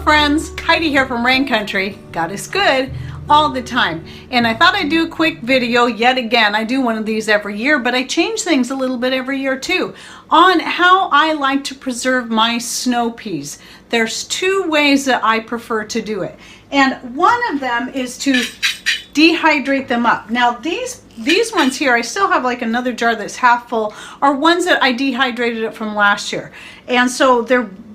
friends, Heidi here from Rain Country. God is good all the time. And I thought I'd do a quick video yet again. I do one of these every year, but I change things a little bit every year too, on how I like to preserve my snow peas. There's two ways that I prefer to do it. And one of them is to dehydrate them up. Now these ones here, I still have like another jar that's half full, are ones that I dehydrated it from last year. And so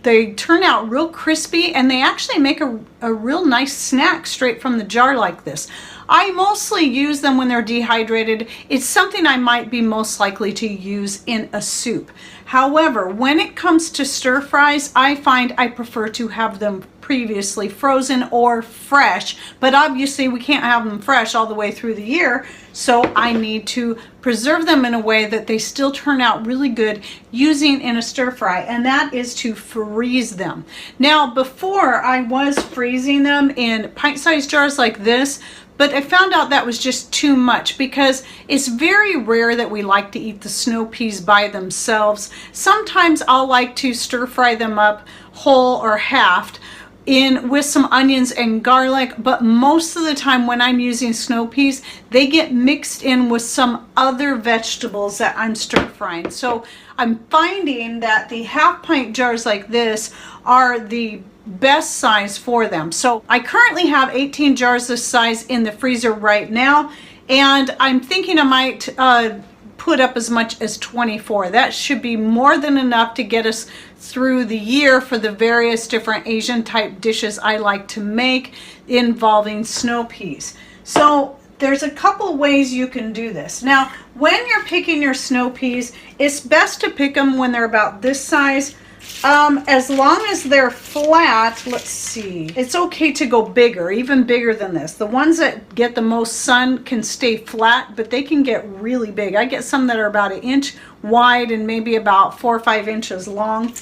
they turn out real crispy, and they actually make a real nice snack straight from the jar like this. I mostly use them when they're dehydrated. It's something I might be most likely to use in a soup. However, when it comes to stir fries, I find I prefer to have them previously frozen or fresh, but obviously we can't have them fresh all the way through the year, so I need to preserve them in a way that they still turn out really good using in a stir fry, and that is to freeze them. Now before, I was freezing them in pint-sized jars like this, but I found out that was just too much because it's very rare that we like to eat the snow peas by themselves. Sometimes I'll like to stir fry them up whole or halved with some onions and garlic, but most of the time when I'm using snow peas, they get mixed in with some other vegetables that I'm stir frying. So I'm finding that the half pint jars like this are the best size for them. So I currently have 18 jars this size in the freezer right now, and I'm thinking I might put up as much as 24. That should be more than enough to get us through the year for the various different Asian type dishes I like to make involving snow peas. So there's a couple ways you can do this. Now, when you're picking your snow peas, it's best to pick them when they're about this size. As long as they're flat, let's see, it's okay to go bigger, even bigger than this. The ones that get the most sun can stay flat, but they can get really big. I get some that are about 1 inch wide and maybe about 4 or 5 inches long.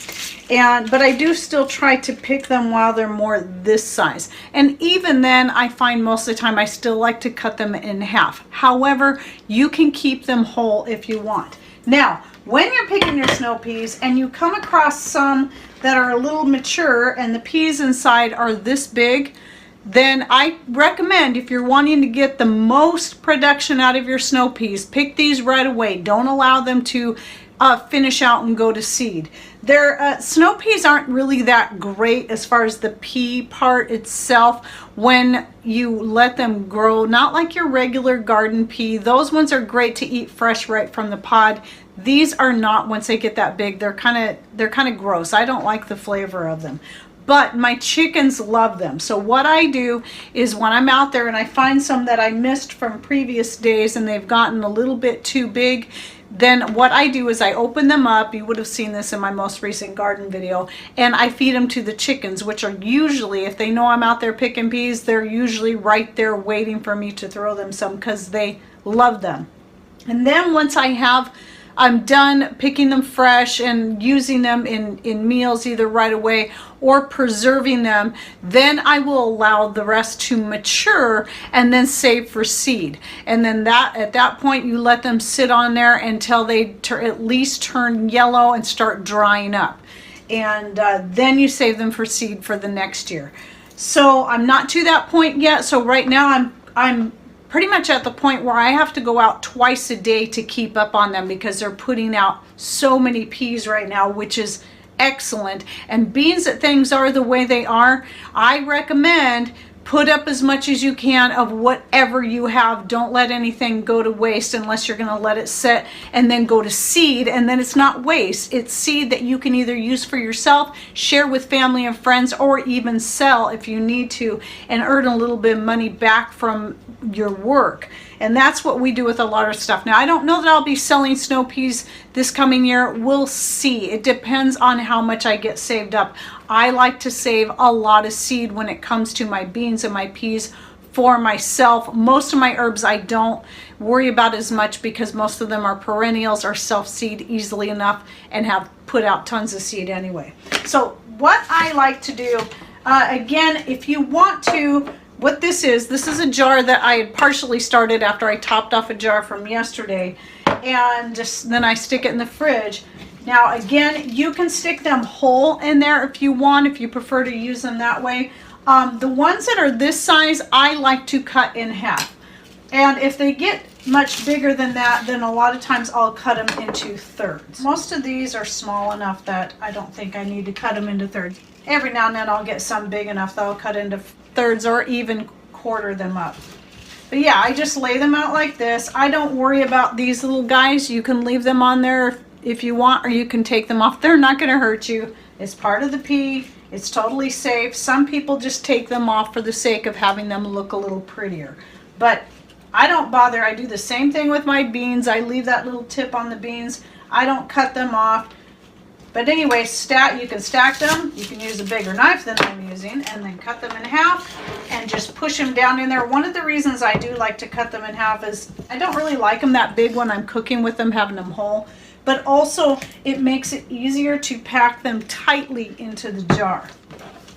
But I do still try to pick them while they're more this size. And even then, I find most of the time I still like to cut them in half. However, you can keep them whole if you want. Now, when you're picking your snow peas and you come across some that are a little mature and the peas inside are this big, then I recommend, if you're wanting to get the most production out of your snow peas, pick these right away. Don't allow them to finish out and go to seed. Snow peas aren't really that great as far as the pea part itself when you let them grow, not like your regular garden pea. Those ones are great to eat fresh right from the pod. These are not. Once they get that big, they're kind of gross. I don't like the flavor of them, but my chickens love them. So what I do is when I'm out there and I find some that I missed from previous days and they've gotten a little bit too big, then what I do is I open them up. You would have seen this in my most recent garden video, and I feed them to the chickens, which are usually, if they know I'm out there picking peas, they're usually right there waiting for me to throw them some because they love them. And then once I'm done picking them fresh and using them in meals either right away or preserving them, then I will allow the rest to mature and then save for seed. And then at that point you let them sit on there until they at least turn yellow and start drying up. And then you save them for seed for the next year. So I'm not to that point yet. So right now I'm pretty much at the point where I have to go out twice a day to keep up on them because they're putting out so many peas right now, which is excellent. And being that things are the way they are, I recommend put up as much as you can of whatever you have. Don't let anything go to waste unless you're going to let it set and then go to seed, and then it's not waste. It's seed that you can either use for yourself, share with family and friends, or even sell if you need to and earn a little bit of money back from your work. And that's what we do with a lot of stuff. Now, I don't know that I'll be selling snow peas this coming year. We'll see. It depends on how much I get saved up. I like to save a lot of seed when it comes to my beans and my peas for myself. Most of my herbs I don't worry about as much because most of them are perennials or self-seed easily enough and have put out tons of seed anyway. So what I like to do, again, if you want to, what this is a jar that I had partially started after I topped off a jar from yesterday, and then I stick it in the fridge. Now again, you can stick them whole in there if you want, if you prefer to use them that way. The ones that are this size, I like to cut in half. And if they get much bigger than that, then a lot of times I'll cut them into thirds. Most of these are small enough that I don't think I need to cut them into thirds. Every now and then I'll get some big enough that I'll cut into thirds or even quarter them up. But yeah, I just lay them out like this. I don't worry about these little guys. You can leave them on there if you want, or you can take them off. They're not going to hurt you. It's part of the pea. It's totally safe. Some people just take them off for the sake of having them look a little prettier. But I don't bother. I do the same thing with my beans. I leave that little tip on the beans. I don't cut them off. But anyway, you can stack them. You can use a bigger knife than I'm using and then cut them in half and just push them down in there. One of the reasons I do like to cut them in half is I don't really like them that big when I'm cooking with them, having them whole. But also it makes it easier to pack them tightly into the jar.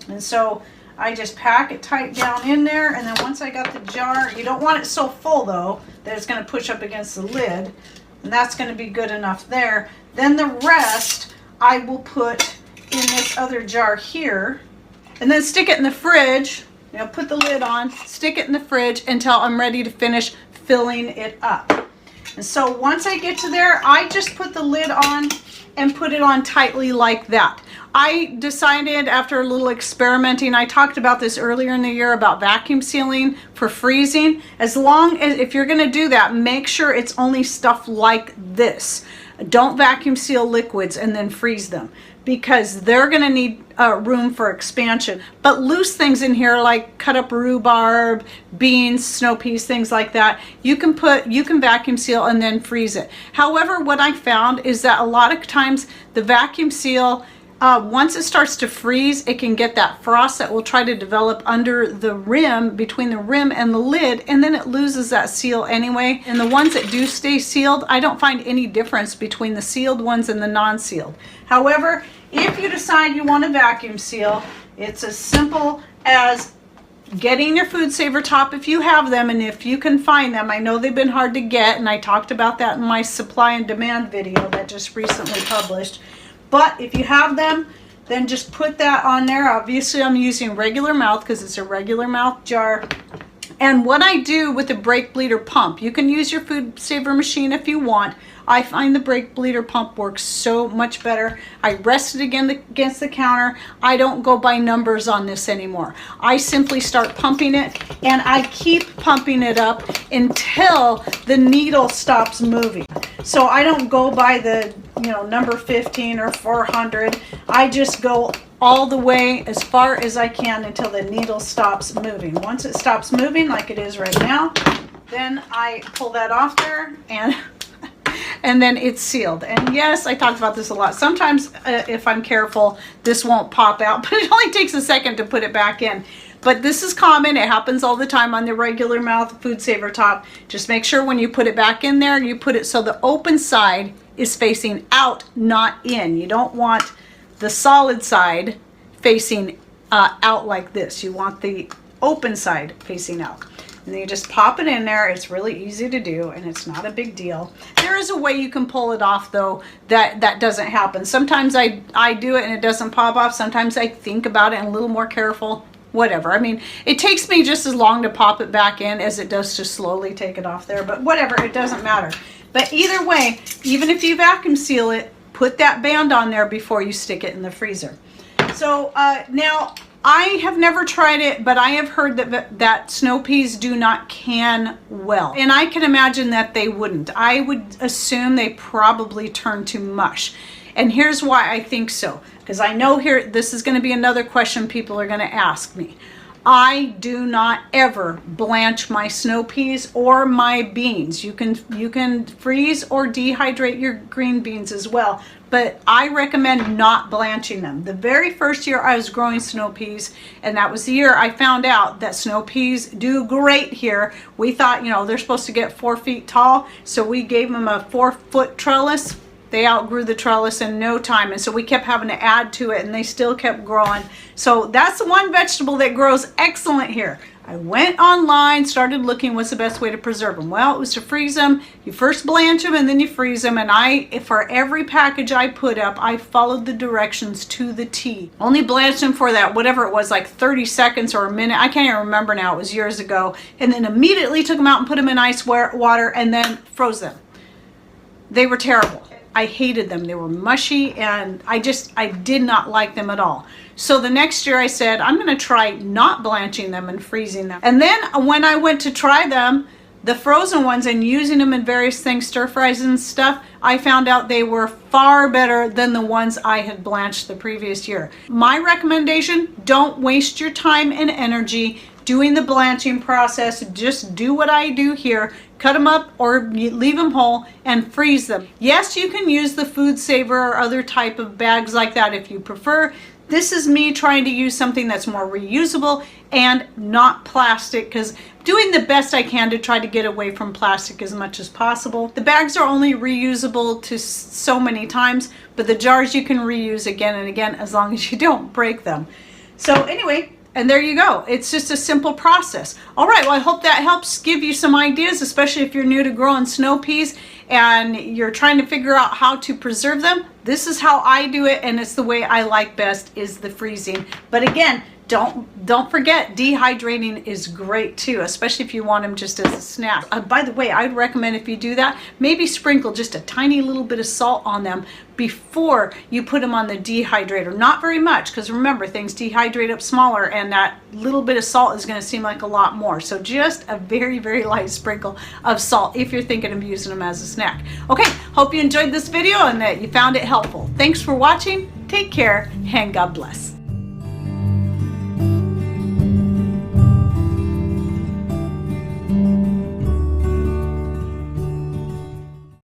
And so I just pack it tight down in there, and then once I got the jar, you don't want it so full though that it's going to push up against the lid, and that's going to be good enough there. Then the rest I will put in this other jar here, and then stick it in the fridge. You know, put the lid on, stick it in the fridge until I'm ready to finish filling it up. And so once I get to there, I just put the lid on and put it on tightly like that. I decided after a little experimenting, I talked about this earlier in the year about vacuum sealing for freezing. As long as, if you're going to do that, make sure it's only stuff like this. Don't vacuum seal liquids and then freeze them, because they're going to need room for expansion. But loose things in here like cut up rhubarb, beans, snow peas, things like that, you can vacuum seal and then freeze it. However, what I found is that a lot of times the vacuum seal, once it starts to freeze, it can get that frost that will try to develop under the rim, between the rim and the lid, and then it loses that seal anyway. And the ones that do stay sealed, I don't find any difference between the sealed ones and the non-sealed. However, if you decide you want to vacuum seal, it's as simple as getting your food saver top if you have them, and if you can find them. I know they've been hard to get, and I talked about that in my supply and demand video that just recently published. But if you have them, then just put that on there. Obviously, I'm using regular mouth because it's a regular mouth jar. And what I do with the brake bleeder pump, you can use your food saver machine if you want. I find the brake bleeder pump works so much better. I rest it again against the counter. I don't go by numbers on this anymore. I simply start pumping it, and I keep pumping it up until the needle stops moving. So I don't go by the, number 15 or 400. I just go all the way as far as I can until the needle stops moving. Once it stops moving, like it is right now, then I pull that off there, and then it's sealed. And yes, I talked about this a lot. Sometimes if I'm careful, this won't pop out, but it only takes a second to put it back in. But this is common. It happens all the time on the regular mouth food saver top. Just make sure when you put it back in there, you put it so the open side is facing out, not in. You don't want the solid side facing out like this. You want the open side facing out. And then you just pop it in there. It's really easy to do, and it's not a big deal. There is a way you can pull it off though that doesn't happen. Sometimes I do it and it doesn't pop off. Sometimes I think about it and a little more careful. Whatever. I mean, it takes me just as long to pop it back in as it does to slowly take it off there, but whatever, it doesn't matter. But either way, even if you vacuum seal it, put that band on there before you stick it in the freezer. So now, I have never tried it, but I have heard that snow peas do not can well. And I can imagine that they wouldn't. I would assume they probably turn to mush. And here's why I think so. Because I know this is going to be another question people are going to ask me. I do not ever blanch my snow peas or my beans. You can freeze or dehydrate your green beans as well, but I recommend not blanching them. The very first year I was growing snow peas, and that was the year I found out that snow peas do great here. We thought, they're supposed to get 4 feet tall, so we gave them a 4-foot trellis. They outgrew the trellis in no time, and so we kept having to add to it, and they still kept growing. So that's the one vegetable that grows excellent here. I went online, started looking what's the best way to preserve them. Well, it was to freeze them. You first blanch them and then you freeze them. And for every package I put up, I followed the directions to the T. Only blanched them for that, whatever it was, like 30 seconds or a minute. I can't even remember now. It was years ago. And then immediately took them out and put them in ice water and then froze them. They were terrible. I hated them. They were mushy, and I did not like them at all. So the next year I said, I'm going to try not blanching them and freezing them. And then when I went to try them, the frozen ones, and using them in various things, stir fries and stuff, I found out they were far better than the ones I had blanched the previous year. My recommendation, don't waste your time and energy doing the blanching process. Just do what I do here. Cut them up or leave them whole and freeze them. Yes, you can use the food saver or other type of bags like that if you prefer. This is me trying to use something that's more reusable and not plastic, because doing the best I can to try to get away from plastic as much as possible. The bags are only reusable to so many times, but the jars you can reuse again and again as long as you don't break them. So anyway, and there you go. It's just a simple process. All right, well, I hope that helps give you some ideas, especially if you're new to growing snow peas and you're trying to figure out how to preserve them. This is how I do it, and it's the way I like best, is the freezing. But again, don't forget, dehydrating is great too, especially if you want them just as a snack. By the way, I'd recommend, if you do that, maybe sprinkle just a tiny little bit of salt on them before you put them on the dehydrator. Not very much, because remember, things dehydrate up smaller, and that little bit of salt is going to seem like a lot more. So just a very, very light sprinkle of salt if you're thinking of using them as a snack. Okay, hope you enjoyed this video and that you found it helpful. Thanks for watching. Take care, and God bless.